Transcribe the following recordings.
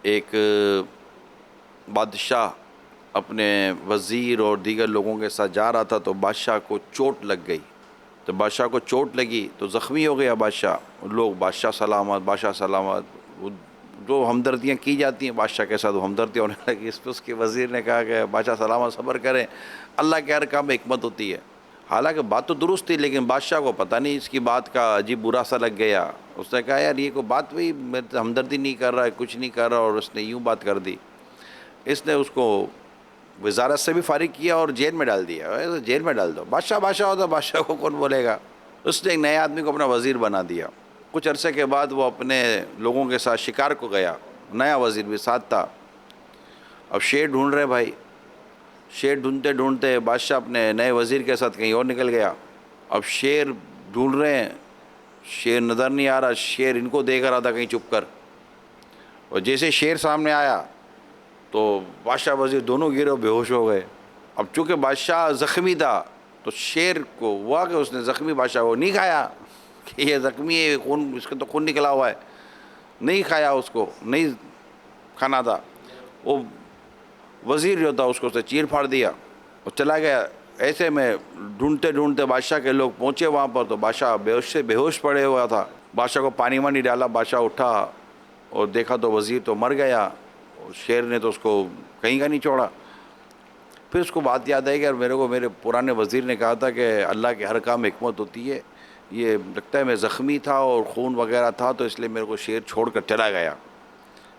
ایک بادشاہ اپنے وزیر اور دیگر لوگوں کے ساتھ جا رہا تھا تو بادشاہ کو چوٹ لگ گئی. تو بادشاہ کو چوٹ لگی تو زخمی ہو گیا بادشاہ. لوگ بادشاہ سلامت، بادشاہ سلامت، وہ جو ہمدردیاں کی جاتی ہیں بادشاہ کے ساتھ وہ ہمدردیاں ہونے لگی. اس پہ اس کے وزیر نے کہا کہ بادشاہ سلامت، صبر کریں، اللہ کے ہر کام میں حکمت ہوتی ہے. حالانکہ بات تو درست تھی لیکن بادشاہ کو پتہ نہیں اس کی بات کا عجیب برا سا لگ گیا. اس نے کہا یار یہ کوئی بات ہوئی، میں تو ہمدردی نہیں کر رہا ہے، کچھ نہیں کر رہا، اور اس نے یوں بات کر دی. اس نے اس کو وزارت سے بھی فارغ کیا اور جیل میں ڈال دیا. جیل میں ڈال دو، بادشاہ بادشاہ ہوتا، بادشاہ کو کون بولے گا. اس نے ایک نئے آدمی کو اپنا وزیر بنا دیا. کچھ عرصے کے بعد وہ اپنے لوگوں کے ساتھ شکار کو گیا، نیا وزیر بھی ساتھ تھا. اب شیر ڈھونڈ رہے بھائی، شیر ڈھونڈتے ڈھونڈتے بادشاہ اپنے نئے وزیر کے ساتھ کہیں اور نکل گیا. اب شیر ڈھونڈ رہے ہیں، شیر نظر نہیں آ رہا. شیر ان کو دیکھ رہا تھا کہیں چھپ کر، اور جیسے شیر سامنے آیا تو بادشاہ وزیر دونوں گرے اور بے ہوش ہو گئے. اب چونکہ بادشاہ زخمی تھا تو شیر کو ہوا کہ اس نے زخمی بادشاہ کو نہیں کھایا کہ یہ زخمی ہے، خون اس کا تو خون نکلا ہوا ہے، نہیں کھایا، اس کو نہیں کھانا تھا. وہ وزیر جو تھا اس کو سے چیر پھاڑ دیا اور چلا گیا. ایسے میں ڈھونڈتے ڈھونڈتے بادشاہ کے لوگ پہنچے وہاں پر تو بادشاہ بے ہوش سے بے ہوش پڑے ہوا تھا. بادشاہ کو پانی وانی ڈالا، بادشاہ اٹھا اور دیکھا تو وزیر تو مر گیا. اور شیر نے تو اس کو کہیں کا نہیں چھوڑا. پھر اس کو بات یاد آئی کہ یار میرے کو میرے پرانے وزیر نے کہا تھا کہ اللہ کے ہر کام میں حکمت ہوتی ہے. یہ لگتا ہے میں زخمی تھا اور خون وغیرہ تھا تو اس لیے میرے کو شیر چھوڑ کر چلا گیا.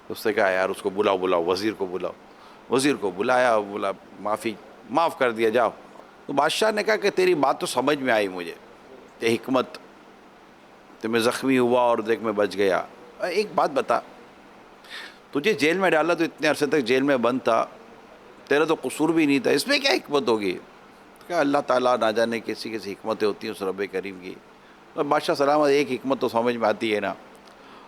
اس نے کہا یار اس کو بلاؤ بلاؤ، وزیر کو بلاؤ. وزیر کو بلایا، بولا معاف کر دیا جاؤ. تو بادشاہ نے کہا کہ تیری بات تو سمجھ میں آئی مجھے، کہ حکمت، تو میں زخمی ہوا اور دیکھ میں بچ گیا. ایک بات بتا، تجھے جیل میں ڈالا تو اتنے عرصے تک جیل میں بند تھا، تیرا تو قصور بھی نہیں تھا، اس میں کیا حکمت ہوگی؟ کہ اللہ تعالیٰ نہ جانے کسی کسی حکمتیں ہوتی ہیں اس رب کریم کی. اور بادشاہ سلامت ایک حکمت تو سمجھ میں آتی ہے نا،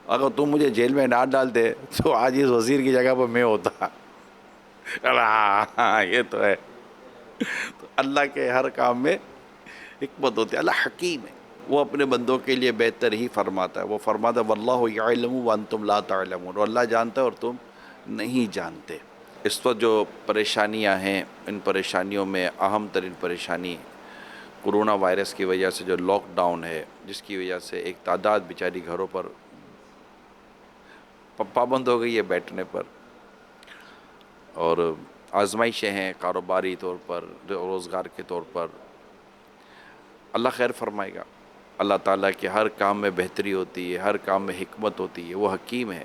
اگر تم مجھے جیل میں نہ ڈال دے تو آج اس وزیر کی جگہ پر میں ہوتا. ہاں یہ تو ہے. تو اللہ کے ہر کام میں حکمت ہوتی ہے. اللہ حکیم ہے، وہ اپنے بندوں کے لیے بہتر ہی فرماتا ہے. وہ فرماتا ہے واللہ یعلم وانتم لا تعلمون، اور اللہ جانتا ہے اور تم نہیں جانتے. اس وقت جو پریشانیاں ہیں، ان پریشانیوں میں اہم ترین پریشانی کرونا وائرس کی وجہ سے جو لاک ڈاؤن ہے، جس کی وجہ سے ایک تعداد بیچاری گھروں پر پابند ہو گئی ہے بیٹھنے پر، اور آزمائشیں ہیں کاروباری طور پر، روزگار کے طور پر. اللہ خیر فرمائے گا. اللہ تعالیٰ کے ہر کام میں بہتری ہوتی ہے، ہر کام میں حکمت ہوتی ہے. وہ حکیم ہے.